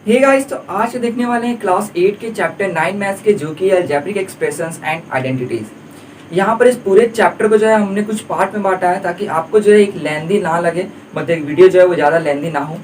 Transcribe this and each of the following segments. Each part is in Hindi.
हे गाइस, तो आज देखने वाले हैं क्लास 8 के चैप्टर 9 मैथ्स के, जो कि अलजेब्रिक एक्सप्रेशंस एंड आइडेंटिटीज। यहाँ पर इस पूरे चैप्टर को जो है हमने कुछ पार्ट में बांटा है, ताकि आपको जो है एक लेंदी ना लगे, मतलब एक वीडियो जो है वो ज़्यादा लेंदी ना हो।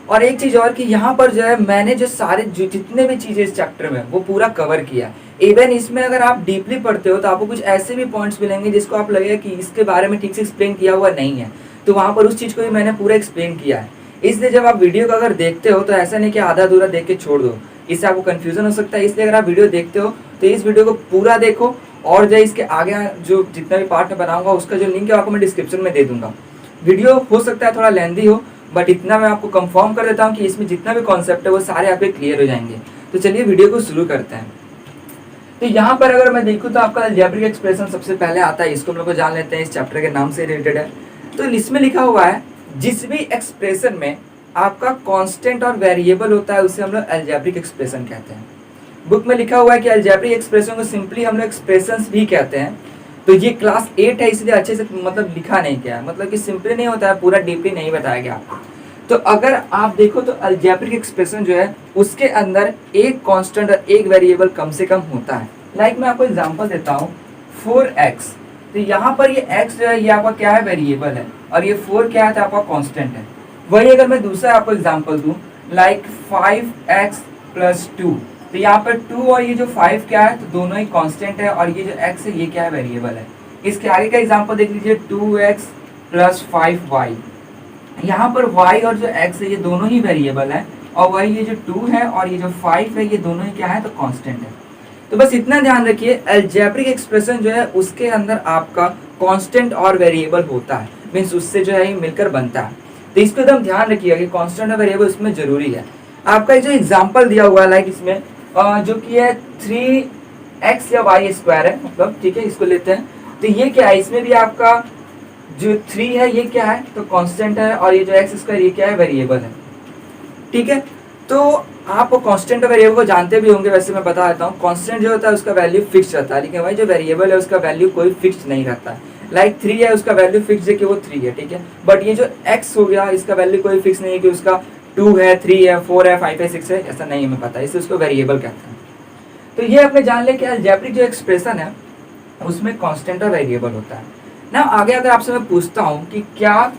और एक चीज़ और कि यहाँ पर जो है मैंने जो सारे जो जितने भी चीज़ें इस चैप्टर में वो पूरा कवर किया है। इवन इसमें अगर आप डीपली पढ़ते हो तो आपको कुछ ऐसे भी पॉइंट्स मिलेंगे जिसको आप लगेगा कि इसके बारे में ठीक से एक्सप्लेन किया हुआ नहीं है, तो वहाँ पर उस चीज़ को भी मैंने पूरा एक्सप्लेन किया है। इसलिए जब आप वीडियो को अगर देखते हो तो ऐसा नहीं कि आधा अधूरा देख के छोड़ दो, इससे आपको कंफ्यूजन हो सकता है। इसलिए अगर आप वीडियो देखते हो तो इस वीडियो को पूरा देखो, और जो इसके आगे जो जितना भी पार्ट में बनाऊंगा उसका जो लिंक है आपको मैं डिस्क्रिप्शन में दे दूंगा। वीडियो हो सकता है थोड़ा लेंदी हो, बट इतना मैं आपको कंफर्म कर देता हूँ कि इसमें जितना भी कॉन्सेप्ट है वो सारे आपके क्लियर हो जाएंगे। तो चलिए वीडियो को शुरू करते हैं। तो यहाँ पर अगर मैं देखूँ तो आपका अलजेब्रिक एक्सप्रेशन सबसे पहले आता है, इसको हम लोग को जान लेते हैं, इस चैप्टर के नाम से रिलेटेड है। तो इसमें लिखा हुआ है, जिस भी एक्सप्रेशन में आपका कांस्टेंट और वेरिएबल होता है उसे हम लोग अलजेब्रिक एक्सप्रेशन कहते हैं। बुक में लिखा हुआ है कि अलजेब्रिक एक्सप्रेशन को सिंपली हम लोग एक्सप्रेशंस भी कहते हैं। तो ये क्लास 8 है, इसलिए अच्छे से मतलब लिखा नहीं गया है, मतलब कि सिंपली नहीं होता है, पूरा डीपली नहीं बताया गया आपको। तो अगर आप देखो तो अलजेब्रिक एक्सप्रेशन जो है उसके अंदर एक कांस्टेंट और एक वेरिएबल कम से कम होता है। लाइक मैं आपको एग्जांपल देता हूँ, 4x। तो यहाँ पर ये x जो है ये आपका क्या है, वेरिएबल है, और ये 4 क्या है, तो आपका कांस्टेंट है। वही अगर मैं दूसरा आपको एग्जांपल दूं, लाइक 5x प्लस 2, तो यहाँ पर 2 और ये जो 5 क्या है, तो दोनों ही कांस्टेंट है, और ये जो x है ये क्या है, वेरिएबल है। इसके आगे का एग्जांपल देख लीजिए, 2x प्लस 5y। यहाँ पर y और जो x है ये दोनों ही वेरिएबल है, और वही ये जो 2 है और ये जो 5 है ये दोनों ही क्या है, तो कांस्टेंट है। तो बस इतना ध्यान रखिए, अलजेब्रिक एक्सप्रेशन जो है उसके अंदर आपका कांस्टेंट और वेरिएबल होता है, मीन्स उससे जो है ये मिलकर बनता है। तो इसको एकदम ध्यान रखिएगा कि कांस्टेंट और वेरिएबल उसमें जरूरी है। आपका जो एग्जांपल दिया हुआ है, लाइक इसमें जो कि है 3x या y स्क्वायर है, मतलब ठीक है, इसको लेते हैं। तो ये क्या है, इसमें भी आपका जो 3 है ये क्या है, तो कांस्टेंट है, और ये जो x स्क्वायर ये क्या है, वेरिएबल है। ठीक है, तो आप कांस्टेंट और वेरिएबल को जानते भी होंगे, वैसे मैं बता देता हूँ। कांस्टेंट जो होता है उसका वैल्यू फिक्स रहता है, लेकिन भाई जो वेरिएबल है उसका वैल्यू कोई फिक्स नहीं रहता है। लाइक 3 है, उसका वैल्यू फिक्स है कि वो 3 है, ठीक है। बट ये जो x हो गया इसका वैल्यू कोई फिक्स नहीं है कि उसका 2 है, 3 है, 4 है, 5 है, 6 है, ऐसा नहीं हमें पता, इससे उसको वेरिएबल कहते हैं। तो ये आपने जान लिया कि अलजेब्रिक जो एक्सप्रेशन है उसमें कांस्टेंट और वेरिएबल होता है ना। आगे अगर आपसे मैं पूछता हूँ कि क्या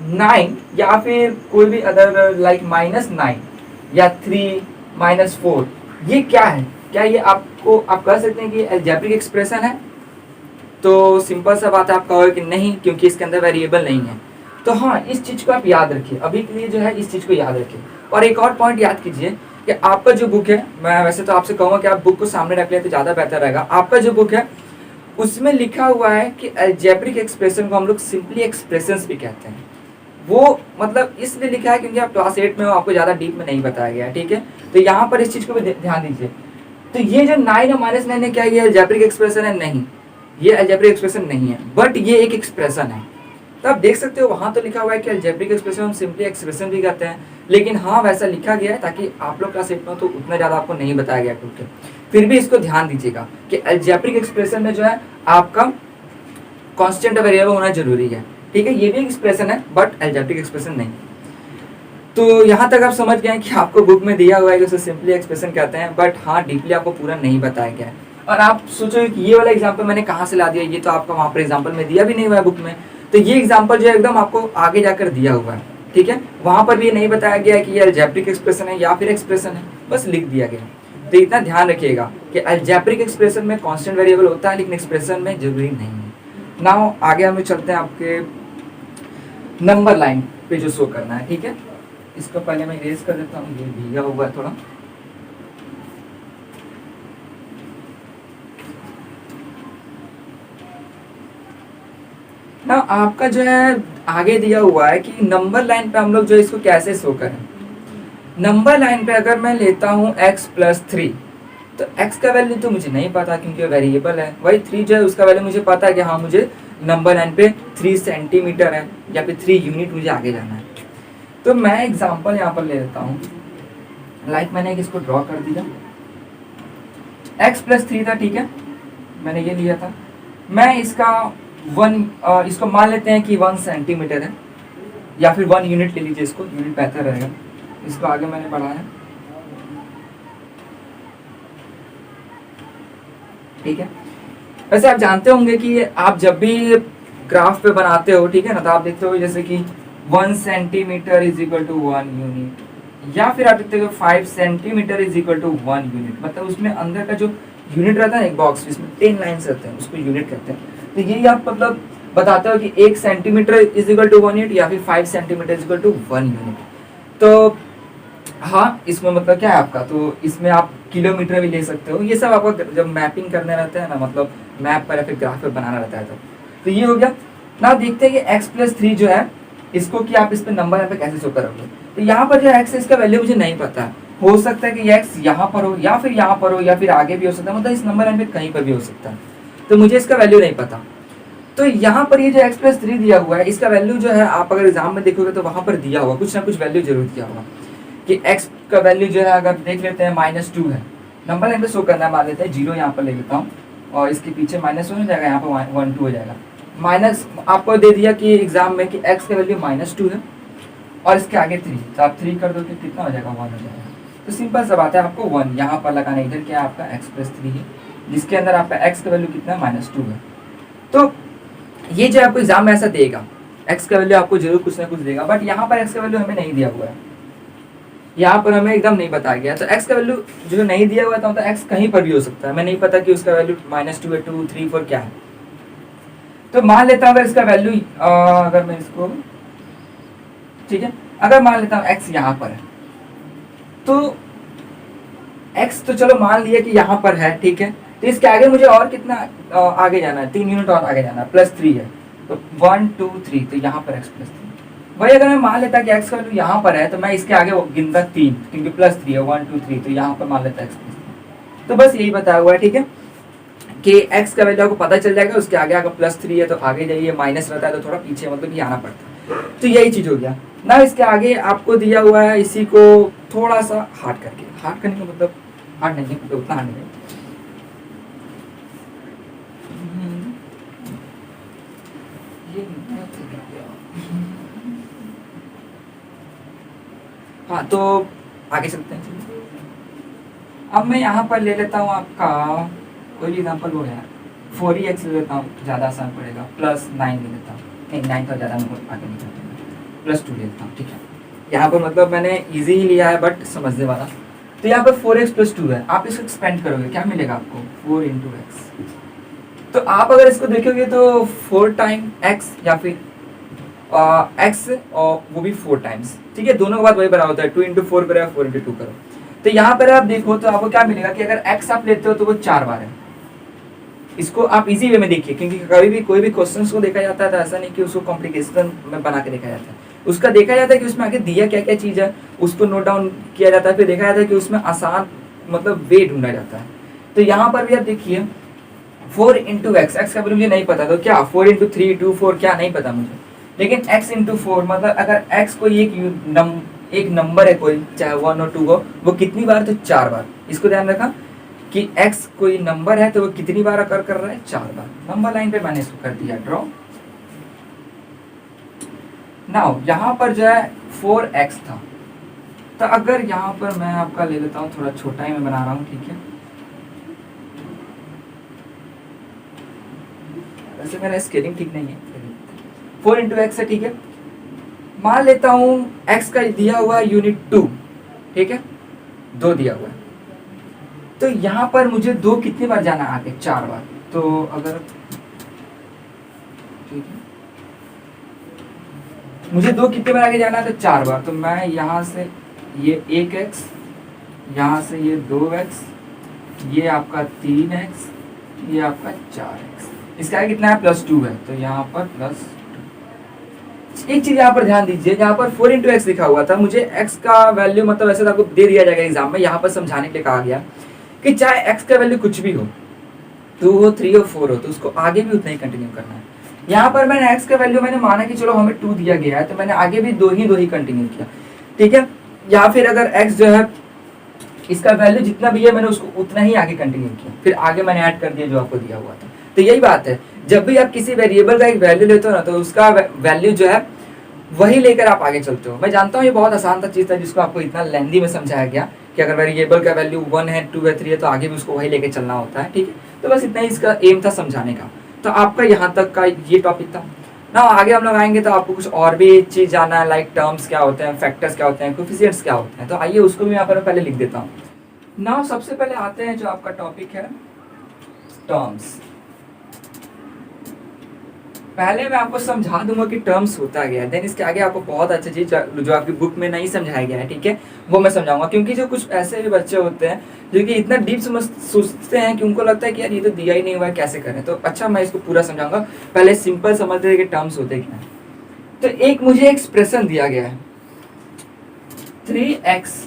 9 या फिर कोई भी अदर लाइक -9 या 3 -4 ये क्या है, क्या ये आपको आप कह सकते हैं कि अलजेब्रिक एक्सप्रेशन है? तो सिंपल सा बात है, आप कहोगे कि नहीं, क्योंकि इसके अंदर वेरिएबल नहीं है। तो हाँ, इस चीज को आप याद रखिए, अभी के लिए जो है इस चीज को याद रखिए। और एक और पॉइंट याद कीजिए कि आपका जो बुक है, मैं वैसे तो आपसे कहूँगा कि आप बुक को सामने रख लें तो ज़्यादा बेहतर रहेगा। आपका जो बुक है उसमें लिखा हुआ है कि अलजेब्रिक एक्सप्रेशन को हम लोग सिंपली एक्सप्रेशंस भी कहते हैं। वो मतलब इसलिए लिखा है क्योंकि आप क्लास 8 में हो, आपको ज़्यादा डीप में नहीं बताया गया है, ठीक है। तो यहाँ पर इस चीज़ को भी ध्यान दीजिए। तो ये जो 9 और -9 है, क्या ये अलजेब्रिक एक्सप्रेशन है? नहीं, ये अलजेब्रिक एक्सप्रेशन नहीं है, बट ये एक एक्सप्रेशन है। तो आप देख सकते हो वहां तो लिखा हुआ है कि अलजेब्रिक एक्सप्रेशन हम सिंपली एक्सप्रेशन भी करते हैं, लेकिन हाँ वैसा लिखा गया है ताकि आप लोग क्लास 8 में तो उतना ज़्यादा आपको नहीं बताया गया क्योंकि। फिर भी इसको ध्यान दीजिएगा कि अलजेब्रिक एक्सप्रेशन में जो है आपका कांस्टेंट वेरिएबल होना जरूरी है, ठीक है। ये भी एक्सप्रेशन है बट अलजेब्रिक एक्सप्रेशन नहीं। तो यहाँ तक आप समझ गए हैं कि आपको बुक में दिया हुआ है कि उसे सिंपली एक्सप्रेशन कहते हैं, बट हाँ डीपली आपको पूरा नहीं बताया गया है। और आप सोचो कि ये वाला एग्जाम्पल मैंने कहाँ से ला दिया, ये तो आपका वहाँ पर एग्जाम्पल में दिया भी नहीं हुआ है बुक में। तो ये एग्जाम्पल जो है एकदम आपको आगे जाकर दिया हुआ है, ठीक है। वहाँ पर भी ये नहीं बताया गया है कि ये अलजेब्रिक एक्सप्रेशन है या फिर एक्सप्रेशन है, बस लिख दिया गया। तो इतना ध्यान रखिएगा कि अलजेब्रिक एक्सप्रेशन में कांस्टेंट वेरिएबल होता है, लेकिन एक्सप्रेशन में जरूरी नहीं है। नाउ आगे हम चलते हैं आपके नंबर लाइन पे जो शो करना है, ठीक है। इसको पहले मैं इरेज कर देता हूँ, ये भीगा हुआ है थोड़ा। ना आपका जो है आगे दिया हुआ है कि नंबर लाइन पे हम लोग जो इसको कैसे शो करें। नंबर लाइन पे अगर मैं लेता हूँ x प्लस 3, तो x का वैल्यू तो मुझे नहीं पता क्योंकि वेरिएबल है। वही 3 जो है उसका वैल्यू मुझे पता है कि हाँ मुझे नंबर लाइन पे 3 सेंटीमीटर है या फिर 3 यूनिट मुझे आगे जाना है। तो मैं एग्जांपल यहाँ पर ले लेता हूँ, लाइक मैंने इसको ड्रॉ कर दिया। x प्लस 3 था, ठीक है, मैंने ये लिया था। मैं इसका इसको मान लेते हैं कि 1 सेंटीमीटर है, या फिर 1 यूनिट ले लीजिए, इसको यूनिट बेहतर रहेगा। इसको आगे मैंने बढ़ाया ठीक है। वैसे आप जानते होंगे कि आप जब भी ग्राफ पे बनाते हो, ठीक है ना, तो आप देखते हो जैसे कि 1 centimetre is equal to 1 unit, या फिर आप देखते हो 5 centimetre is equal to 1 unit, मतलब उसमें अंदर का जो यूनिट रहता है एक बॉक्स जिसमें 10 लाइन्स रहते हैं उसको यूनिट कहते हैं। तो यही आप मतलब बताते हो कि 1 centimetre is equal to 1 unit या फिर 5 centimetre is equal to 1 unit. तो हाँ, इसमें मतलब क्या है आपका, तो इसमें आप किलोमीटर भी ले सकते हो। ये सब आपका जब मैपिंग करने रहता है ना, मतलब मैप पर या फिर ग्राफ पर बनाना रहता है तो ये हो गया ना। देखते हैं कि x+3 जो है इसको कि आप इस पे नंबर यहाँ पे कैसे शो करोगे। तो यहाँ पर जो x है इसका वैल्यू मुझे नहीं पता है, हो सकता है कि x यहाँ पर हो या फिर यहाँ पर हो या फिर आगे भी हो सकता है, मतलब इस नंबर यहाँ पे कहीं पर भी हो सकता है, तो मुझे इसका वैल्यू नहीं पता। तो यहाँ पर ये जो x+3 दिया हुआ है इसका वैल्यू जो है आप अगर एग्जाम में देखोगे तो वहां पर दिया हुआ कुछ ना कुछ वैल्यू जरूर दिया होगा कि x का वैल्यू जो है अगर देख लेते हैं -2 है, नंबर यहाँ पे शो करना है, मान लेते हैं 0 यहाँ पर ले लेता हूँ और इसके पीछे -1 हो जाएगा, यहाँ पर 1 2 हो जाएगा। माइनस आपको दे दिया कि एग्जाम में कि x का वैल्यू -2 है और इसके आगे 3, तो आप 3 कर दो तो कितना हो जाएगा, 1 हो जाएगा। तो सिंपल सा बात है, आपको 1 यहाँ पर लगाना, इधर क्या आपका x+3 है जिसके अंदर आपका x का वैल्यू कितना है, -2 है। तो ये जो आपको एग्जाम में ऐसा देगा, x का वैल्यू आपको जरूर कुछ ना कुछ देगा, बट यहाँ पर x का वैल्यू हमें नहीं दिया हुआ है, यहाँ पर हमें एकदम नहीं बताया गया। तो x का वैल्यू जो नहीं दिया हुआ था, तो x कहीं पर भी हो सकता है, मैं नहीं पता कि उसका वैल्यू -2 है, 2 3 4 क्या है। तो मान लेता हूँ अगर इसका वैल्यू अगर मैं इसको, ठीक है, अगर मान लेता हूँ x यहाँ पर है, तो x तो चलो मान लिया कि यहाँ पर है, ठीक है। तो इसके आगे मुझे और कितना आगे जाना है, 3 यूनिट और आगे जाना है, +3 है, तो 1 2 3, तो यहाँ पर x+3। वही अगर मैं मान लेता कि x का वैल्यू यहाँ पर है तो मैं इसके आगे गिनता 3, क्योंकि +3 है, 1 2 3, तो यहाँ पर मान लेता x+3। तो बस यही बताया हुआ है, ठीक है, कि x का वैल्यू आपको पता चल जाएगा, उसके आगे अगर +3 है तो आगे जाइए, माइनस रहता है तो थोड़ा पीछे मतलब ये आना पड़ता है। तो यही चीज हो गया ना। इसके आगे आपको दिया हुआ है, इसी को थोड़ा सा हार्ड करके, हार्ड करने का मतलब हार्ड नहीं है, उतना हार्ड नहीं है, हाँ। तो आगे चलते हैं। अब मैं यहाँ पर ले लेता हूँ आपका कोई भी एग्जाम्पल हो गया, 4x ले लेता हूँ, ज़्यादा आसान पड़ेगा, +9 ले लेता हूँ, नहीं 9 तो ज़्यादा नंबर आगे नहीं करता, +2 ले लेता हूँ, ठीक है। यहाँ पर मतलब मैंने इजी ही लिया है बट समझने वाला। तो यहाँ पर 4x+2 है, आप इसको एक्सपेंड करोगे, क्या मिलेगा आपको, 4 × x। तो आप अगर इसको देखोगे तो 4 टाइम x या फिर x और वो भी 4 टाइम्स, ठीक है, दोनों का बात वही बना होता है, 2 × 4 करो या 4 × 2 करो। तो यहाँ पर आप देखो तो आपको क्या मिलेगा कि अगर x आप लेते हो तो वो 4 बार है। इसको आप इजी वे में देखिए, क्योंकि कभी भी कोई भी क्वेश्चन को देखा जाता है तो ऐसा नहीं कि उसको कॉम्प्लिकेशन में बना के देखा जाता है, उसका देखा जाता है कि उसमें आगे दिया क्या क्या चीज़ है, उसको नोट डाउन किया जाता है, फिर देखा जाता है कि उसमें आसान मतलब वे ढूंढा जाता है। तो यहाँ पर भी आप देखिए 4 × x, x का मुझे नहीं पता, तो क्या 4 × 3 2 4 क्या नहीं पता मुझे, लेकिन x × 4 मतलब अगर x कोई एक नंबर है, कोई चाहे 1 और 2 हो, वो कितनी बार, तो 4 बार। इसको ध्यान रखा कि x कोई नंबर है तो वो कितनी बार अकर कर रहा है, 4 बार। नंबर लाइन पे मैंने इसको कर दिया ड्रॉ। नाउ यहाँ पर जो है 4x था, तो अगर यहाँ पर मैं आपका ले लेता हूँ, थोड़ा छोटा ही मैं बना रहा हूँ, ठीक है, वैसे मेरा स्केलिंग ठीक नहीं है, 4 × x है, ठीक है। मान लेता हूँ x का दिया हुआ यूनिट 2, ठीक है, 2 दिया हुआ है, तो यहाँ पर मुझे 2 कितनी बार जाना है आगे, 4 बार। तो अगर ठीक है, मुझे 2 कितने बार आगे जाना है, तो 4 बार। तो मैं यहाँ से ये 1x, यहाँ से ये 2x, ये आपका 3x, ये आपका 4x, इसका आगे कितना है, +2 है, तो यहाँ पर +2। एक चीज यहाँ पर ध्यान दीजिए, यहाँ पर 4 × x लिखा हुआ था, मुझे x का वैल्यू मतलब ऐसे आपको दे दिया जाएगा एग्जाम में, यहाँ पर समझाने के लिए कहा गया कि चाहे x का वैल्यू कुछ भी हो, 2 हो 3 हो 4 हो, तो उसको आगे भी उतना ही कंटिन्यू करना है। यहाँ पर मैंने x का वैल्यू मैंने माना कि चलो हमें 2 दिया गया है, तो मैंने आगे भी 2 ही कंटिन्यू किया, ठीक है। या फिर अगर x जो है इसका वैल्यू जितना भी है मैंने उसको उतना ही आगे कंटिन्यू किया, फिर आगे मैंने ऐड कर दिया जो आपको दिया हुआ था। तो यही बात है, जब भी आप किसी वेरिएबल का एक वैल्यू लेते हो ना, तो उसका वैल्यू जो है वही लेकर आप आगे चलते हो। मैं जानता हूँ ये बहुत आसान सा चीज़ था जिसको आपको इतना लेंदी में समझाया गया कि अगर वेरिएबल का वैल्यू 1 है 2 है 3 है तो आगे भी उसको वही लेके चलना होता है, ठीक है। तो बस इतना ही इसका एम था समझाने का। तो आपका यहाँ तक का ये टॉपिक था ना। आगे हम लोग आएंगे तो आपको कुछ और भी चीज़ जानना है, लाइक टर्म्स क्या होते हैं, फैक्टर्स क्या होते हैं, कोफिशिएंट्स क्या होते हैं। तो आइए उसको भी यहाँ पर पहले लिख देता हूँ ना। सबसे पहले आते हैं जो आपका टॉपिक है टर्म्स। पहले मैं आपको समझा दूंगा कि टर्म्स होता क्या है, देन इसके आगे आपको बहुत अच्छी चीज जो आपकी बुक में नहीं समझाया गया है, ठीक है, वो मैं समझाऊंगा। क्योंकि जो कुछ ऐसे भी बच्चे होते हैं जो कि इतना डीप सोचते हैं कि उनको लगता है कि यार ये तो दिया ही नहीं हुआ है, कैसे करें। तो अच्छा मैं इसको पूरा समझाऊंगा। पहले सिंपल समझते हैं कि टर्म्स होते क्या है। तो एक मुझे एक्सप्रेशन दिया गया है 3x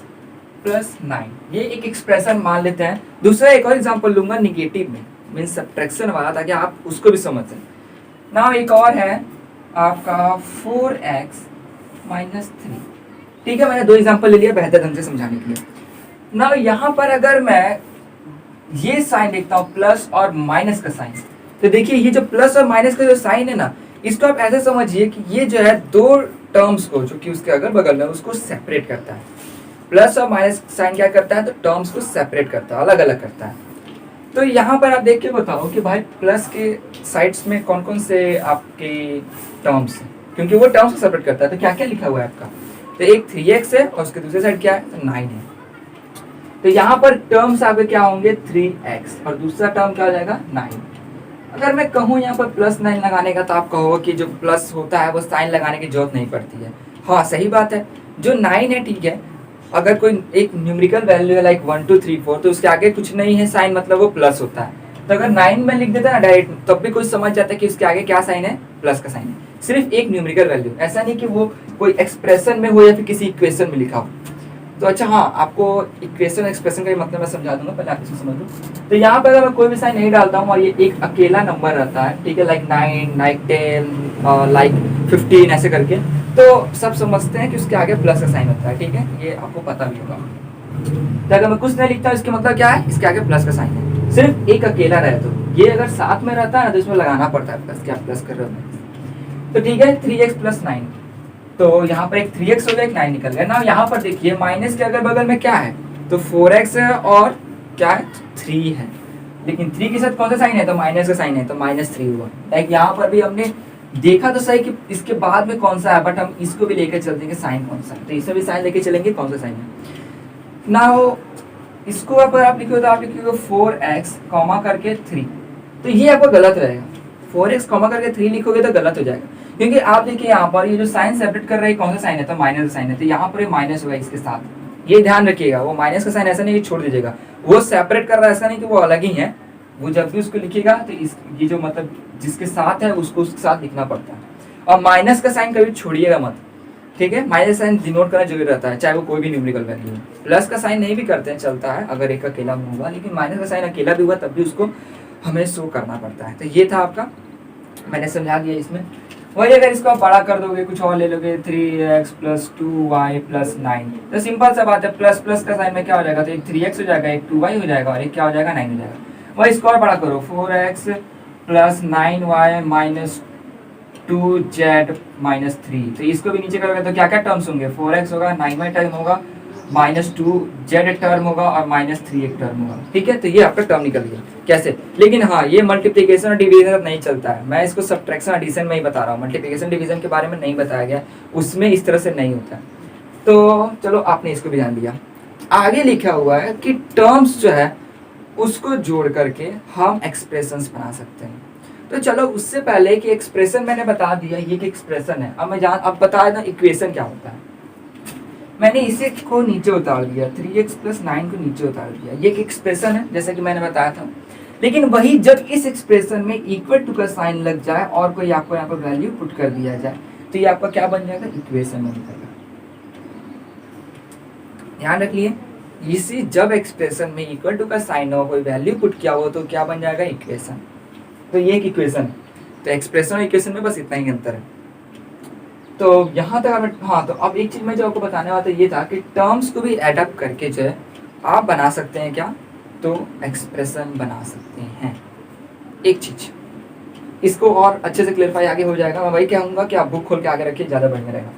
+ 9, ये एक एक्सप्रेशन मान लेते हैं। दूसरा एक और एग्जाम्पल लूंगा निगेटिव में, मीन सब्ट्रैक्शन वाला, ताकि आप उसको भी समझ सकें ना। एक और है आपका 4x - 3, ठीक है। मैंने 2 एग्जांपल ले लिया बेहतर ढंग से समझाने के लिए ना। यहाँ पर अगर मैं ये साइन लिखता हूँ प्लस और माइनस का साइन, तो देखिए ये जो प्लस और माइनस का जो साइन है ना, इसको आप ऐसे समझिए कि ये जो है 2 टर्म्स को जो कि उसके अगल बगल में उसको सेपरेट करता है। प्लस और माइनस साइन क्या करता है, तो टर्म्स को सेपरेट करता है, अलग अलग करता है। तो यहाँ पर आप देख के बताओ कि भाई प्लस के साइड्स में कौन कौन से आपके टर्म्स हैं, क्योंकि वो टर्म्स को सेपरेट करता है। तो क्या क्या लिखा हुआ है आपका, तो एक 3x है और उसके दूसरे साइड क्या है, तो 9 है। तो यहाँ पर टर्म्स आपके क्या होंगे 3x और दूसरा टर्म क्या हो जाएगा 9। अगर मैं कहूँ यहाँ पर +9 लगाने का, तो आप कहोगे कि जो प्लस होता है वो साइन लगाने की जरूरत नहीं पड़ती है। हाँ सही बात है, जो 9 है ठीक है, अगर कोई एक न्यूमेरिकल वैल्यू है लाइक 1 2 3 4, तो उसके आगे कुछ नहीं है साइन, मतलब वो प्लस होता है। तो अगर 9 में लिख देता है ना डायरेक्ट, तब भी कोई समझ जाता है कि उसके आगे क्या साइन है, प्लस का साइन है। सिर्फ एक न्यूमेरिकल वैल्यू, ऐसा नहीं कि वो कोई एक्सप्रेशन में हो या फिर किसी इक्वेशन में लिखा हो। तो अच्छा हाँ, आपको इक्वेशन एक्सप्रेशन का मतलब मैं समझा दूंगा, पहले आप इसको समझ लो। तो यहाँ पर अगर मैं कोई भी साइन नहीं डालता हूँ और ये एक अकेला नंबर रहता है, ठीक है, लाइक 9 लाइक 10 लाइक 15 ऐसे करके, तो सब समझते हैं कि उसके आगे प्लस का साइन होता है, ठीक है, ये आपको पता भी होगा। तो अगर मैं कुछ नहीं लिखता इसके मतलब क्या है, इसके आगे प्लस का साइन है। सिर्फ एक अकेला रहे, तो ये अगर साथ में रहता है ना तो इसमें लगाना पड़ता है प्लस, क्या प्लस कर रहे हो। तो ठीक है 3x + 9, तो यहाँ पर एक 3x हो गया, एक 9 निकल गया ना। यहाँ पर देखिए माइनस के अगल बगल में क्या है, तो 4x है और क्या है 3 है, लेकिन 3 के साथ कौन सा साइन है, तो माइनस का साइन है, तो -3 हुआ। लाइक यहाँ पर भी हमने देखा तो सही कि इसके बाद में कौन सा है, बट हम इसको भी लेकर चलते हैं कि साइन कौन सा है, तो इसमें भी साइन लेके चलेंगे कौन सा साइन है ना। इसको अगर आप लिखोगे तो आप लिखोगे 4x कॉमा करके 3, तो ये आपका गलत रहेगा। 4x कॉमा करके 3 लिखोगे तो गलत हो जाएगा, क्योंकि आप देखिए यहाँ पर ये जो साइन सेपरेट कर रहा है कौन सा साइन है, तो माइनस का साइन है, तो यहाँ पर माइनस होगा इसके साथ। ये ध्यान रखिएगा, वो माइनस का साइन ऐसा नहीं कि छोड़ दीजिएगा, वो सेपरेट कर रहा है, ऐसा नहीं कि वो अलग ही है। वो जब भी उसको लिखिएगा तो ये जो मतलब जिसके साथ है उसको उसके साथ लिखना पड़ता है। और माइनस का साइन कभी छोड़िएगा मत, ठीक है। माइनस साइन डिनोट करना जरूरी रहता है, चाहे वो कोई भी न्यूमेरिकल वैल्यू हो। प्लस का साइन नहीं भी करते हैं, चलता है अगर एक अकेला होगा, लेकिन माइनस का साइन अकेला भी हुआ तब भी उसको हमें शो करना पड़ता है। तो ये था आपका, मैंने समझा दिया इसमें। वही अगर इसको आप बड़ा कर दोगे, कुछ और ले लोगे 3x + 2y + 9, तो सिंपल सा बात है, प्लस प्लस का साइन में क्या हो जाएगा, तो एक 3x हो जाएगा, एक 2y हो जाएगा और एक क्या हो जाएगा 9 हो जाएगा। वही इसको और बड़ा करो, 4x + 9y - 2z - 3, तो इसको भी नीचे करोगे तो क्या क्या टर्म्स होंगे, 4x होगा, 9y टर्म होगा, -2z टर्म होगा और -3 एक टर्म होगा, ठीक है। तो ये आपका टर्म निकल गया कैसे। लेकिन हाँ, ये मल्टीप्लिकेशन और डिवीजन नहीं चलता है, मैं इसको सब्ट्रैक्शन एडिशन में ही बता रहा हूँ, मल्टीप्लिकेशन डिवीजन के बारे में नहीं बताया गया, उसमें इस तरह से नहीं होता। तो चलो आपने इसको भी ध्यान दिया। आगे लिखा हुआ है कि टर्म्स जो है उसको जोड़ करके हम एक्सप्रेशंस बना सकते हैं। तो चलो उससे पहले कि एक्सप्रेशन मैंने बता दिया, ये कि एक्सप्रेशन है, अब बता देना इक्वेशन क्या होता है। मैंने इसे को नीचे उतार दिया, 3x + 9 को नीचे उतार दिया, ये एक एक्सप्रेशन है जैसा कि मैंने बताया था। लेकिन वही जब इस एक्सप्रेशन में इक्वल टू का साइन लग जाए और कोई आपको यहाँ पर वैल्यू पुट कर दिया जाए, तो ये आपका क्या बन जाएगा, इक्वेशन बन जाएगा। ध्यान रखिए, इसी जब एक्सप्रेशन में इक्वल टू का साइन हो, कोई वैल्यू पुट किया हो, तो क्या बन जाएगा, इक्वेशन। तो ये एक इक्वेशन है। तो एक्सप्रेशन और इक्वेशन में बस इतना ही अंतर है। तो यहाँ तक हमें, हाँ, तो अब एक चीज मैं जो आपको बताने वाला था ये था कि टर्म्स को भी एडप्ट करके जो है आप बना सकते हैं क्या, तो एक्सप्रेशन बना सकते हैं। एक चीज इसको और अच्छे से क्लियरफाई आगे हो जाएगा, मैं वही कहूँगा कि आप बुक खोल के आगे रखिए, ज़्यादा बढ़िया रहेगा।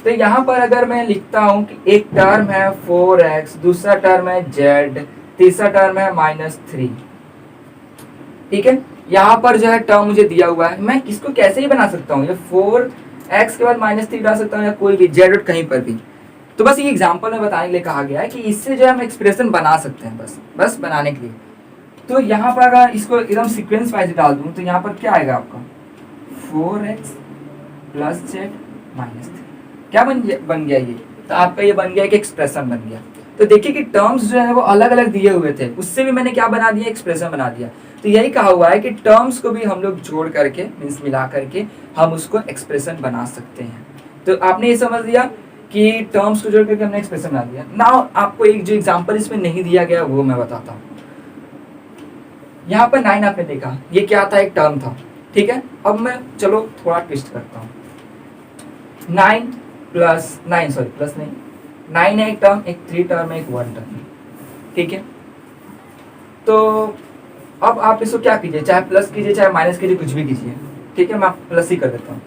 तो यहाँ पर अगर मैं लिखता हूँ कि एक टर्म है 4x, दूसरा टर्म है z, तीसरा टर्म है -3, ठीक है। यहाँ पर जो है टर्म मुझे दिया हुआ है, मैं इसको कैसे ही बना सकता हूँ, ये 4x के बाद -3 डाल सकता हूँ या कोई भी z कहीं पर भी। तो बस ये एग्जांपल में बताने के लिए कहा गया है कि इससे जो है हम एक्सप्रेशन बना सकते हैं, बस बनाने के लिए। तो यहाँ पर अगर इसको एकदम सीक्वेंस वाइज डाल दूँ तो यहाँ पर क्या आएगा आपका 4x प्लस z माइनस 3, क्या बन गया ये, तो आपका ये बन गया एक एक्सप्रेशन बन गया। तो देखिए कि टर्म्स जो है वो अलग अलग दिए हुए थे, उससे भी मैंने क्या बना दिया, एक्सप्रेशन बना दिया। तो यही कहा हुआ है कि टर्म्स को भी हम लोग जोड़ करके मीन्स मिला करके हम उसको एक्सप्रेशन बना सकते हैं। तो आपने ये समझ लिया कि टर्म्स को जोड़ करके हमने एक्सप्रेशन बना दिया। नाउ आपको एक जो एग्जांपल इसमें नहीं दिया गया वो मैं बताता हूँ। यहाँ पर 9 आपने देखा, ये क्या था, एक टर्म था, ठीक है। अब मैं चलो थोड़ा ट्विस्ट करता हूँ, 9 है एक टर्म, एक 3 टर्म है, एक 1 टर्म, ठीक है। तो अब आप इसको क्या कीजिए, चाहे प्लस कीजिए चाहे माइनस कीजिए, कुछ भी कीजिए, ठीक है। मैं प्लस ही कर देता हूँ।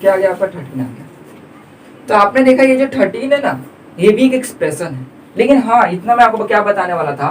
क्या आ गया आपका 13 आ गया। तो आपने देखा ये जो 13 है ना, ये भी एक एक्सप्रेशन है। लेकिन हाँ, इतना मैं आपको क्या बताने वाला था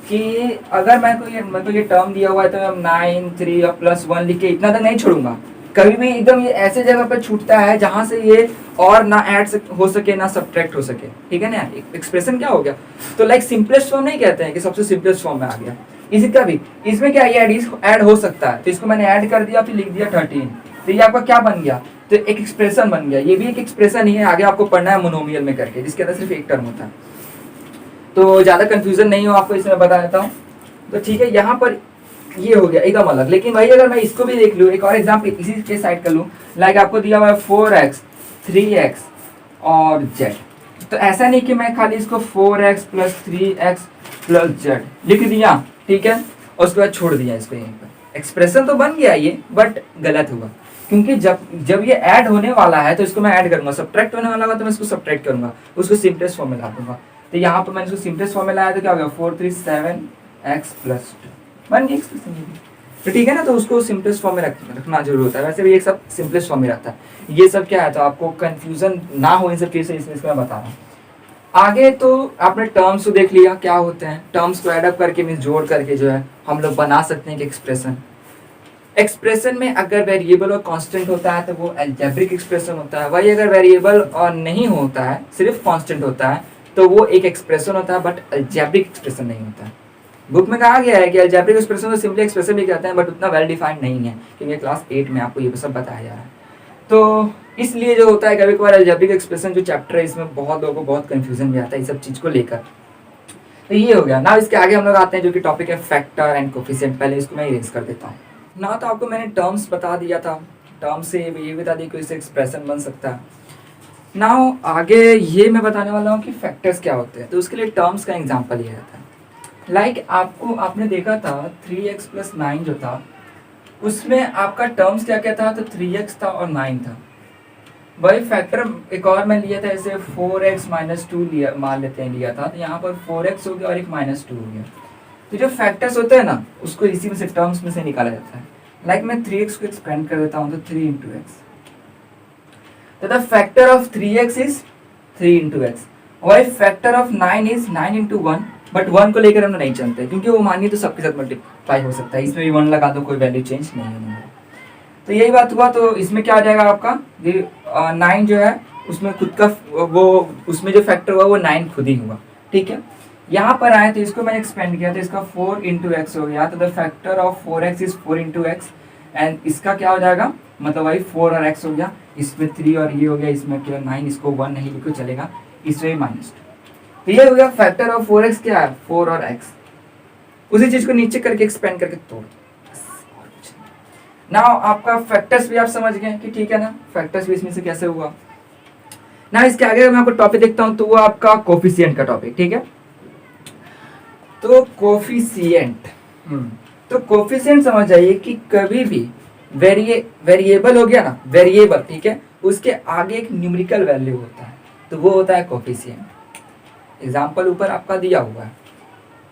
कि अगर मैं को ये टर्म दिया हुआ है तो मैं 9 3 और +1 लिख के इतना तक नहीं छोड़ूंगा। कभी भी एकदम ये ऐसे जगह पर छूटता है जहां से ये और ना ऐड हो सके ना सब्ट्रैक्ट हो सके, ठीक है ना। एक्सप्रेशन क्या हो गया, तो लाइक सिंपलेस्ट फॉर्म नहीं कहते हैं कि सबसे सिंपलेस्ट फॉर्म में आ गया। इसी का भी इसमें क्या ये ऐड हो सकता है, तो इसको मैंने ऐड कर दिया, फिर लिख दिया 13, तो ये आपका क्या बन गया, तो एक एक्सप्रेशन बन गया। ये भी एक एक्सप्रेशन ही है, आगे आपको पढ़ना है मोनोमियल में करके, जिसके अंदर सिर्फ एक टर्म होता है। तो ज्यादा कंफ्यूजन नहीं हो आपको, इसमें बता देता हूँ। तो ठीक है, यहाँ पर ये हो गया एकदम अलग। लेकिन भाई अगर मैं इसको भी देख लूँ, एक और एग्जाम्पल इसी के साइड कर लूँ, लाइक आपको दिया हुआ है 4x 3x और z। तो ऐसा नहीं कि मैं खाली इसको 4x plus 3x plus z लिख दिया, ठीक है, और उसके बाद छोड़ दिया इसको यहीं पर। एक्सप्रेशन तो बन गया ये, बट गलत हुआ, क्योंकि जब ये ऐड होने वाला है तो इसको मैं ऐड करूंगा, सब्ट्रैक्ट होने वाला होगा तो मैं इसको सब्ट्रैक्ट करूंगा, उसको सिंपलेस्ट फॉर्म में ला दूंगा। तो यहाँ पर मैंने इसको सिंपलेस्ट फॉर्म में लाया तो क्या हो गया 4 3 7x प्लस 2 बन गया एक्सप्रेशन। तो ठीक है ना, तो उसको सिंपलेस्ट फॉर्म में रखना जरूर होता है। वैसे भी ये सब सिंपलेस्ट फॉर्म में रहता है। ये सब क्या है, तो आपको कंफ्यूजन ना हो इन सब चीज़ से, इसलिए मैं बता रहा हूँ। आगे तो आपने टर्म्स को देख लिया क्या होते हैं, टर्म्स को एडअप करके मीन्स जोड़ करके जो है हम लोग बना सकते हैं कि एक्सप्रेशन में अगर वेरिएबल और कांस्टेंट होता है तो वो अलजेब्रिक एक्सप्रेशन होता है। वही अगर वेरिएबल और नहीं होता है, सिर्फ कांस्टेंट होता है, तो वो एक एक्सप्रेशन होता है, बट अलजेब्रिक एक्सप्रेशन नहीं होता है। बुक में कहा गया है कि अलजेब्रिक एक्सप्रेशन को सिंपली एक्सप्रेशन भी कहते हैं, बट उतना वेल डिफाइंड नहीं है, क्योंकि क्लास 8 में आपको ये सब बताया जा रहा है। तो इसलिए जो होता है कभी कभार अलजेब्रिक एक्सप्रेशन जो चैप्टर है, इसमें बहुत लोगों को बहुत कंफ्यूजन भी आता है इस सब चीज़ को लेकर। तो ये हो गया ना। इसके आगे हम लोग आते हैं जो कि टॉपिक है फैक्टर एंड कोफिशिएंट। पहले इसको मैं इरेज कर देता हूँ ना। तो आपको मैंने टर्म्स बता दिया था, टर्म्स से ये बता दिया कि इससे एक्सप्रेशन बन सकता है। नाउ आगे ये मैं बताने वाला हूँ कि फैक्टर्स क्या होते हैं। तो उसके लिए टर्म्स का एग्जांपल ये रहता है, लाइक आपने देखा था 3x प्लस 9 जो था, उसमें आपका टर्म्स क्या क्या था, तो 3x था और 9 था। वही फैक्टर एक और मैं लिया था, ऐसे 4x माइनस 2 मान लेते हैं लिया था, तो यहाँ पर 4x हो गया और एक -2 हो गया। तो जो फैक्टर्स होते हैं ना, उसको इसी में से टर्म्स में से निकाला जाता है। लाइक मैं 3x को एक्सपेंड कर देता हूँ तो 3 into x, तो the factor of 3x is 3 into x। और factor of 9 is 9 into 1, but 1 को लेकर हम नहीं चलते, क्योंकि वो मानिए तो सबके साथ मल्टीप्लाई हो सकता है, इसमें भी 1 लगा दो, कोई वैल्यू चेंज नहीं होगी। तो यही बात हुआ। तो इसमें क्या आ जाएगा आपका, 9 जो है उसमें खुद का वो, उसमें जो फैक्टर हुआ वो 9 खुद ही हुआ, ठीक है। यहाँ पर आए तो इसको मैंने एक्सपेंड किया तो इसका 4 into x हो गया, तो the factor of 4x is 4 into x, and इसका क्या हो जाएगा, मतलब वही 4 और x हो गया, इसमें 3 और ये हो गया, इसमें केवल 9, इसको 1 नहीं लिखो चलेगा, इसमें -2। तो ये हो गया फैक्टर ऑफ 4x क्या है, 4 और x। उसी चीज को नीचे करके एक्सपेंड करके तोड़ ना। आपका फैक्टर्स भी आप समझ गए कि ठीक है ना, फैक्टर्स भी इसमें से कैसे हुआ ना। इसके आगे मैं आपको टॉपिक देखता हूं तो वो आपका कोफिशिएंट का टॉपिक, ठीक है। तो कोफिशिएंट, तो कोफिशिएंट समझ जाइए कि कभी भी वेरिएबल हो गया ना, वेरिएबल, ठीक है, उसके आगे एक न्यूमेरिकल वैल्यू होता है, तो वो होता है कोफिशिएंट। एग्जांपल ऊपर आपका दिया हुआ है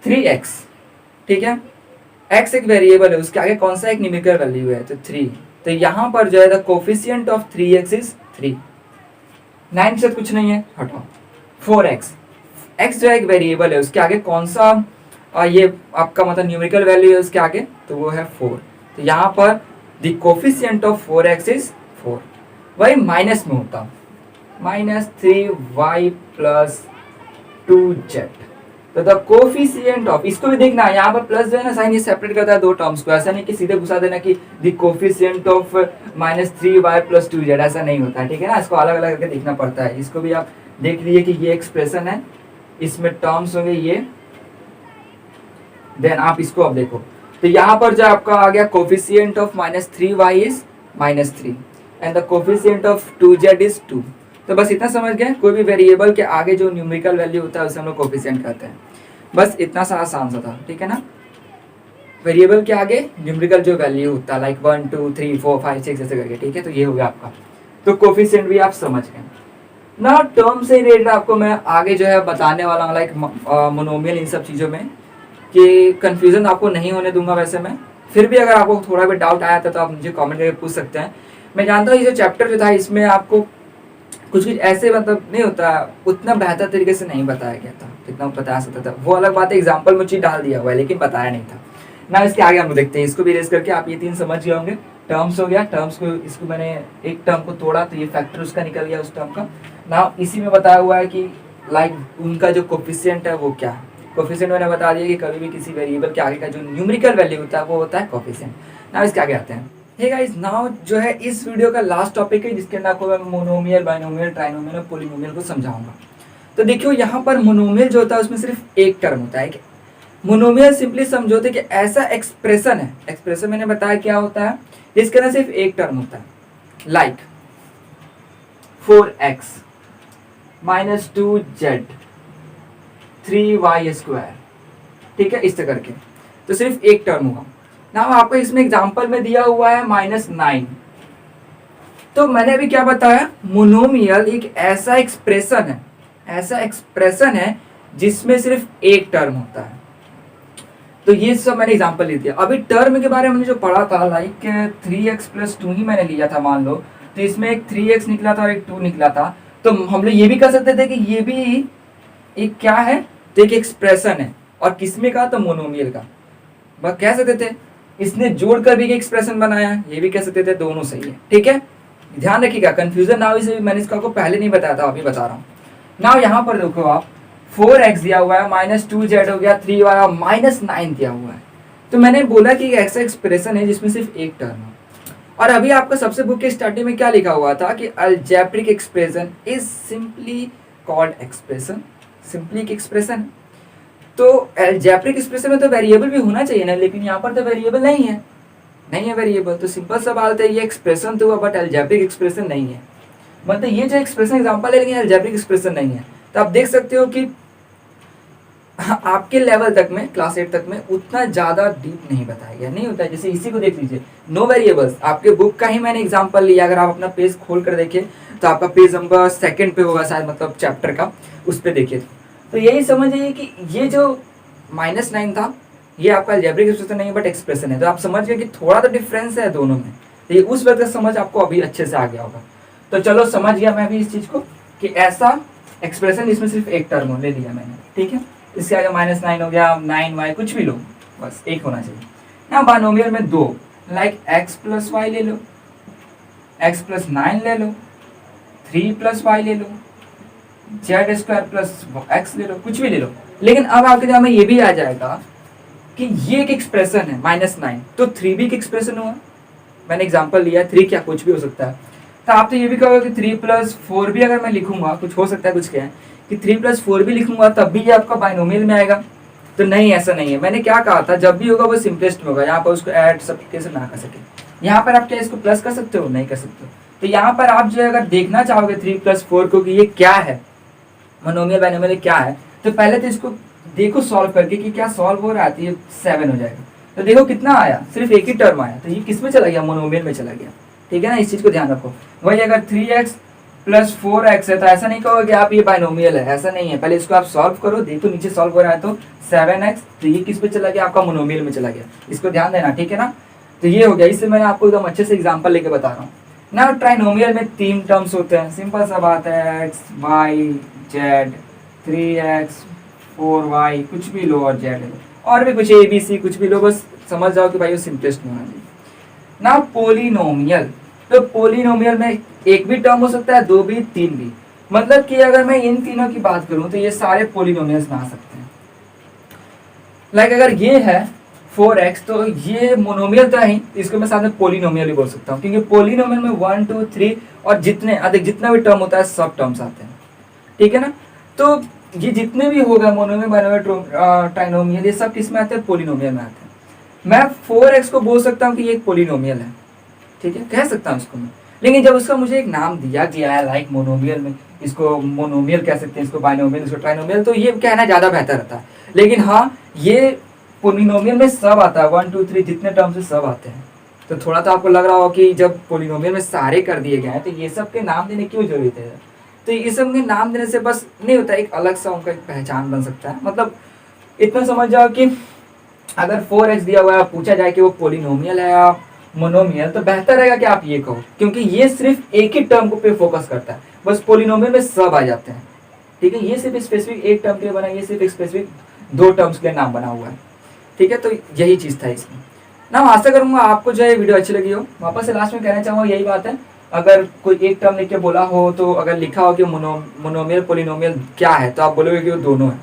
3x, ठीक है, x एक वेरिएबल है, उसके आगे कौन सा एक न्यूमेरिकल वैल्यू है, तो 3। तो यहाँ पर जो है the coefficient of 3x is 3। 9 से कुछ नहीं है, हटाओ, 4x, x जो है एक वेरिएबल है, उसके आगे कौन सा ये आपका मतलब न्यूमेरिकल वैल्यू है उसके आगे, तो वो है 4। तो यहाँ पर the coefficient of 4x is 4। वही माइनस में होता, -3y प्लस 2z। तो द कोफिशिएंट ऑफ, इसको भी देखना है, यहाँ पर प्लस जो है ना साइन ये सेपरेट करता है दो टर्म्स को, ऐसा नहीं कि सीधे घुसा देना कि the coefficient of -3y plus 2z, ऐसा नहीं होता है, ठीक है ना। इसको अलग अलग करके देखना पड़ता है। इसको भी आप देख लीजिए कि ये एक्सप्रेशन है, इसमें टर्म्स होंगे ये, देन आप इसको अब देखो। तो यहाँ पर जो आपका आ गया coefficient of -3y is -3 and the coefficient of 2z is 2। तो बस इतना समझ गए, कोई भी वेरिएबल के आगे जो न्यूमेरिकल वैल्यू होता है उसे हम लोग कोफिशिएंट कहते हैं। बस इतना सा आसान सा था, ठीक है ना। वेरिएबल के आगे न्यूमेरिकल जो वैल्यू होता है लाइक 1 2 3 4 5 6 ऐसे करके, ठीक है। तो ये हो गया आपका, तो कोफिशिएंट भी आप समझ गए ना। टर्म से रिलेटेड आपको मैं आगे जो है बताने वाला हूँ, लाइक मोनोमियल, इन सब चीज़ों में कि कंफ्यूजन आपको नहीं होने दूंगा। वैसे मैं फिर भी अगर आपको थोड़ा भी डाउट आया था तो आप मुझे कमेंट करके पूछ सकते हैं। मैं जानता हूँ ये जो चैप्टर जो था इसमें आपको कुछ कुछ ऐसे मतलब नहीं होता, उतना बेहतर तरीके से नहीं बताया गया था जितना बता सकता था। वो अलग बात है, एग्जाम्पल में चीज डाल दिया हुआ है लेकिन बताया नहीं था ना। इसके आगे हम लोग देखते हैं, इसको भी रेस करके आप ये 3 समझ गए होंगे। टर्म्स हो गया, टर्म्स को इसको मैंने एक टर्म को तोड़ा तो ये फैक्टर उसका निकल गया उस टर्म का ना। इसी में बताया हुआ है कि लाइक उनका जो कोफिशिएंट है वो क्या है। कोफिशिएंट मैंने बता दिया कि कभी भी किसी वेरिएबल के आगे का जो न्यूमेरिकल वैल्यू होता है वो होता है कोफिशिएंट ना। इसके आगे आते हैं। हे गाइस, नाउ जो है इस वीडियो का लास्ट टॉपिक है जिसके अंदर आपको मैं मोनोमियल, बाइनोमियल, ट्राइनोमियल और पॉलिनोमियल को समझाऊंगा। तो देखियो यहाँ पर मोनोमियल जो होता है उसमें सिर्फ एक टर्म होता है। मोनोमियल सिंपली समझो कि ऐसा एक्सप्रेशन है, एक्सप्रेशन मैंने बताया क्या होता है, जिसके अंदर सिर्फ एक टर्म होता है, लाइक 4x -2z 3y², ठीक है, इस तरह करके। तो सिर्फ एक टर्म होगा ना। आपको इसमें एग्जांपल में दिया हुआ है -9। तो मैंने अभी क्या बताया, मोनोमियल एक ऐसा एक्सप्रेशन है, ऐसा एक्सप्रेशन है जिसमें सिर्फ एक टर्म होता है। तो ये सब मैंने एग्जांपल ले दिया। अभी टर्म के बारे में हमने जो पढ़ा था लाइक 3x + 2 ही मैंने लिया था मान लो, तो इसमें एक 3x निकला था और एक 2 निकला था। तो हम लोग ये भी कह सकते थे कि ये भी एक क्या है, तो एक एक्सप्रेशन है। और किसमें का, तो मोनोमियल का। बस कह सकते थे इसने जोड़कर भी एक एक्सप्रेशन बनाया, ये भी कह सकते थे, दोनों सही है, ठीक है। ध्यान रखिएगा, कंफ्यूजन ना हो, इसे मैंने इसका आपको पहले नहीं बताया था, अभी बता रहा हूँ ना। यहाँ पर देखो आप 4x दिया हुआ है, -2z हो गया, 3y और -9 दिया हुआ है। तो मैंने बोला कि ऐसा एक्सप्रेशन है जिसमें सिर्फ एक टर्म है। और अभी आपका सबसे बुक के स्टार्टिंग में क्या लिखा हुआ था कि algebraic expression is simply called expression, simply एक एक्सप्रेशन। तो अलजेब्रिक एक्सप्रेशन में तो वेरिएबल भी होना चाहिए ना, लेकिन यहाँ पर तो वेरिएबल नहीं है, नहीं है वेरिएबल। तो सिंपल सा बात है, ये एक्सप्रेशन तो हुआ बट अलजेब्रिक एक्सप्रेशन नहीं है। मतलब ये जो एक्सप्रेशन एग्जांपल है लेकिन अलजेब्रिक एक्सप्रेशन नहीं है। तो आप देख सकते हो कि आपके लेवल तक में, क्लास 8 तक में उतना ज़्यादा डीप नहीं बताया गया, नहीं होता है। जैसे इसी को देख लीजिए, नो वेरिएबल्स, आपके बुक का ही मैंने एग्जांपल लिया। अगर आप अपना पेज खोल कर देखिए तो आपका पेज नंबर 2 पे होगा शायद, मतलब चैप्टर का, उस पर देखिए। तो यही समझिए कि ये जो -9 था ये आपका अलजेब्रिक एक्सप्रेशन नहीं है बट एक्सप्रेशन है। तो आप समझ गए कि थोड़ा तो डिफरेंस है दोनों में। तो ये उस वक्त समझ आपको अभी अच्छे से आ गया होगा। तो चलो समझ गया मैं भी इस चीज़ को कि ऐसा एक्सप्रेशन इसमें सिर्फ एक टर्म ले लिया मैंने, ठीक है। इसके आगे -9 हो गया, 9y कुछ भी लो, बस एक होना चाहिए। यहाँ बाइनोमियल में 2, लाइक x + y ले लो, x + 9 ले लो, 3 + y ले लो, z² + x ले लो, कुछ भी ले लो। लेकिन अब आपके दिमाग में ये भी आ जाएगा कि ये एक एक्सप्रेशन है -9, तो 3 भी एक एक्सप्रेशन हुआ। मैंने एग्जांपल लिया, 3 क्या कुछ भी हो सकता है। तो आप तो ये भी कहोगे कि 3 + 4 भी अगर मैं लिखूंगा, कुछ हो सकता है, कुछ क्या है कि 3 + 4 भी लिखूंगा तब भी ये आपका बाइनोमियल में आएगा। तो नहीं, ऐसा नहीं है। मैंने क्या कहा था, जब भी होगा वो सिंपलेस्ट में होगा, यहाँ पर उसको ऐड सब कैसे ना कर सके। यहाँ पर आप क्या इसको प्लस कर सकते हो, नहीं कर सकते हो। तो यहाँ पर आप जो अगर देखना चाहोगे 3 + 4 को कि ये क्या है, मोनोमियल बाइनोमियल क्या है, तो पहले तो इसको देखो सॉल्व करके कि क्या सॉल्व हो रहा है। तो ये 7 हो जाएगा। तो देखो कितना आया, सिर्फ एक ही टर्म आया, तो ये किस में चला गया, मोनोमियल में चला गया, ठीक है ना। इस चीज को ध्यान रखो। वही अगर 3x + 4x है तो ऐसा नहीं कहोगे कि आप ये बाइनोमियल है, ऐसा नहीं है। पहले इसको आप सॉल्व करो, देखो नीचे सॉल्व हो रहा है तो 7x, तो ये किस पे चला गया, आपका मोनोमियल में चला गया। इसको ध्यान देना, ठीक है ना। तो ये हो गया, इससे मैंने आपको एकदम अच्छे से एग्जांपल लेके बता रहा हूँ ना। ट्राइनोमियल में 3 टर्म्स होते हैं, सिंपल सा बात है, x y z 3x 4y कुछ भी लो और z लो और भी कुछ ABC कुछ भी लो, बस समझ जाओ कि भाई वो सिंपलेस्ट में होना चाहिए ना। पोलिनोमियल, तो पोलिनोमियल में एक भी टर्म हो सकता है, दो भी, तीन भी। मतलब कि अगर मैं इन तीनों की बात करूं तो ये सारे पोलिनोमियल्स में आ सकते हैं। लाइक अगर ये है 4x तो ये मोनोमियल तो है ही, इसको मैं साथ में पोलिनोमियल भी बोल सकता हूँ, क्योंकि पोलिनोमियल में 1 2 3 और जितने अधिक जितना भी टर्म होता है सब टर्म्स आते हैं, ठीक है ना। तो ये जितने भी होगा मोनोमियल बाइनोमियल ट्राइनोमियल ये सब किस में आते हैं, पोलिनोमियल में आते हैं। मैं 4x को बोल सकता हूँ कि ये एक पोलिनोमियल है, ठीक है, कह सकता हूँ इसको मैं। लेकिन जब उसका मुझे एक नाम दिया गया है लाइक मोनोमियल में, इसको मोनोमियल कह सकते हैं, इसको बाइनोमियल, इसको ट्राइनोमियल, तो ये कहना ज़्यादा बेहतर रहता है। लेकिन हाँ, ये पोलिनोमियल में सब आता है, 1 2 3 जितने टर्म्स है सब आते हैं। तो थोड़ा तो आपको लग रहा हो कि जब पोलिनोमियल में सारे कर दिए गए हैं तो ये सब के नाम देने की क्यों जरूरत है। तो ये सब के नाम देने से बस नहीं होता, एक अलग सा उनका एक पहचान बन सकता है। मतलब इतना समझ जाओ कि अगर 4x दिया हुआ है, पूछा जाए कि वो पोलिनोमियल है या मोनोमियल, तो बेहतर रहेगा कि आप ये कहो, क्योंकि ये सिर्फ एक ही टर्म को पे फोकस करता है। बस पोलिनोमियल में सब आ जाते हैं, ठीक है। ये सिर्फ स्पेसिफिक एक टर्म के लिए बना, ये सिर्फ स्पेसिफिक दो टर्म्स के लिए नाम बना हुआ है, ठीक है। तो यही चीज़ था इसमें ना। आशा करूंगा आपको जो है वीडियो अच्छी लगी हो। वापस से लास्ट में कहना चाहूँगा यही बात है, अगर कोई एक टर्म लिख के बोला हो तो अगर लिखा हो कि मोनोमियल पोलिनोमियल क्या है, तो आप बोलोगे कि वो दोनों है,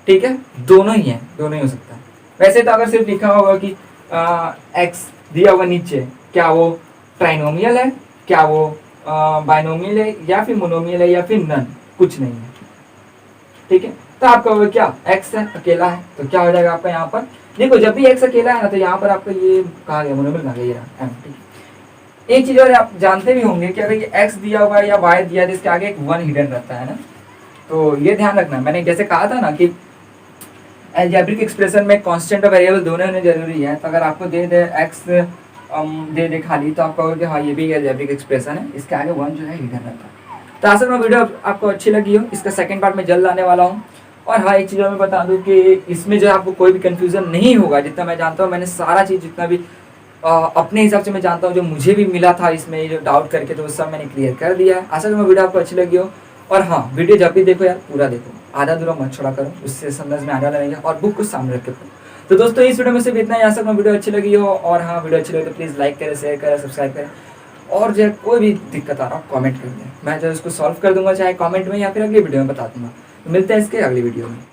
ठीक है, दोनों ही है, दोनों ही हो सकता है। वैसे तो अगर सिर्फ लिखा होगा कि एक्स दिया हुआ नीचे, क्या वो ट्राइनोमियल है, क्या वो बाइनोमियल है, या फिर मोनोमियल है, या फिर नन, कुछ नहीं है, ठीक है। तो आप कहोगे क्या एक्स है, अकेला है, तो क्या हो जाएगा आपका यहाँ पर, देखो जब भी एक्स अकेला है ना तो यहाँ पर आपका ये कहा गया मोनोमियल कहा गया, ये रहा एम, ठीक है। एक चीज और आप जानते भी होंगे कि अगर ये एक्स दिया हुआ है या वाई दिया है तो इसके आगे एक वन हिडन रहता है ना। तो ये ध्यान रखना, मैंने जैसे कहा था ना कि अलजेब्रिक एक्सप्रेशन में कांस्टेंट और वेरिएबल दोनों होने जरूरी है। तो अगर आपको दे दे एक्स दे दे खाली, तो आप कहोगे हाँ ये भी अलजेब्रिक एक्सप्रेशन है, इसके आगे वन जो है हिडन रहता है। तो आशा करूँ वीडियो आपको अच्छी लगी हो। इसका सेकंड पार्ट में जल्द लाने वाला हूँ। और हाँ, एक चीज़ मैं बता दूँ कि इसमें जो आपको कोई भी कंफ्यूजन नहीं होगा, जितना मैं जानता हूँ, मैंने सारा चीज़ जितना भी अपने हिसाब से मैं जानता हूँ, जो मुझे भी मिला था इसमें जो डाउट करके, तो वो सब मैंने क्लियर कर दिया है। आशा करूँ वीडियो आपको अच्छी लगी हो। और हाँ, वीडियो जब भी देखो यार पूरा देखो, आधा अधूरा मत छोड़ा करो, उससे समझ में आने लगेगा, और बुक को सामने रख के पढ़ो। तो दोस्तों इस वीडियो में सिर्फ इतना ही। आशा करूँ वीडियो अच्छी लगी हो। और हाँ, वीडियो अच्छी लगी तो प्लीज़ लाइक करें, शेयर करें, सब्सक्राइब करें। और जो कोई भी दिक्कत आ रहा हो कमेंट कर दें, मैं जो इसको सॉल्व कर दूंगा, चाहे कमेंट में या फिर अगली वीडियो में बता दूंगा। तो मिलते हैं इसके अगली वीडियो में।